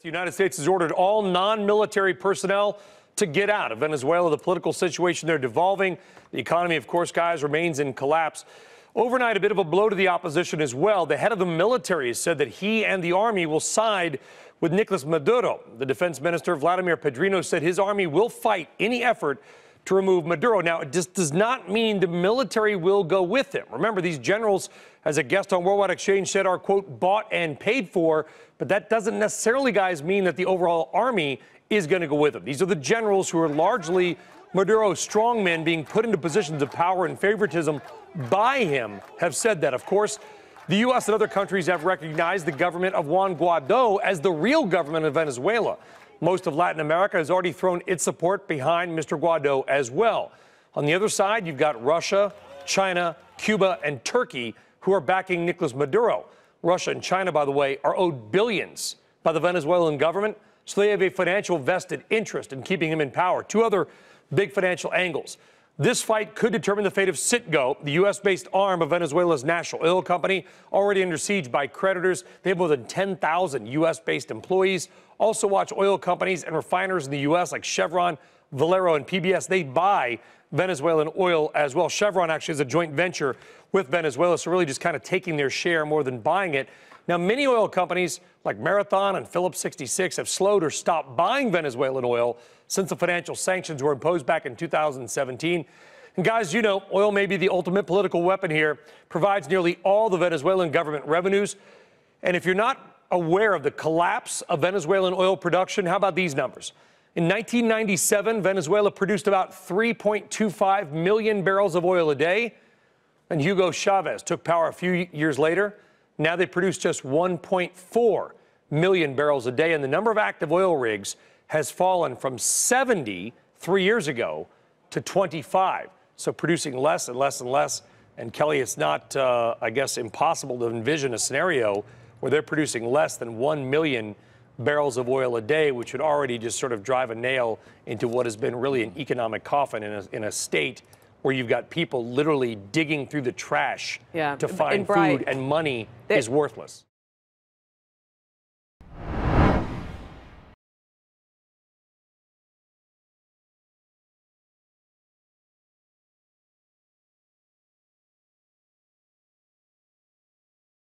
The United States has ordered all non-military personnel to get out of Venezuela. The political situation there devolving. The economy, of course, guys, remains in collapse. Overnight, a bit of a blow to the opposition as well. The head of the military has said that he and the army will side with Nicolas Maduro. The defense minister, Vladimir Pedrino, said his army will fight any effort to remove Maduro. Now, it just does not mean the military will go with him. Remember, these generals, as a guest on Worldwide Exchange said, are, quote, bought and paid for. But that doesn't necessarily, guys, mean that the overall army is going to go with him. These are the generals who are largely Maduro's strongmen being put into positions of power and favoritism by him have said that. Of course, the U.S. and other countries have recognized the government of Juan Guaido as the real government of Venezuela. Most of Latin America has already thrown its support behind Mr. Guaido as well. On the other side, you've got Russia, China, Cuba, and Turkey who are backing Nicolas Maduro. Russia and China, by the way, are owed billions by the Venezuelan government, so they have a financial vested interest in keeping him in power. Two other big financial angles. This fight could determine the fate of Citgo, the U.S.-based arm of Venezuela's national oil company, already under siege by creditors. They have more than 10,000 U.S.-based employees. Also watch oil companies and refiners in the U.S. like Chevron, Valero, and PBS. They buy Venezuelan oil as well. Chevron actually is a joint venture with Venezuela, so really just kind of taking their share more than buying it. Now, many oil companies like Marathon and Phillips 66 have slowed or stopped buying Venezuelan oil since the financial sanctions were imposed back in 2017. And guys, you know, oil may be the ultimate political weapon here, provides nearly all the Venezuelan government revenues. And if you're not aware of the collapse of Venezuelan oil production, how about these numbers? In 1997, Venezuela produced about 3.25 million barrels of oil a day. And Hugo Chavez took power a few years later. Now they produce just 1.4 million barrels a day. And the number of active oil rigs has fallen from 70 3 years ago to 25. So producing less and less and less. And Kelly, it's not, I guess, impossible to envision a scenario where they're producing less than 1 million barrels of oil a day, which would already just sort of drive a nail into what has been really an economic coffin in a state where you've got people literally digging through the trash to find food, and money is worthless.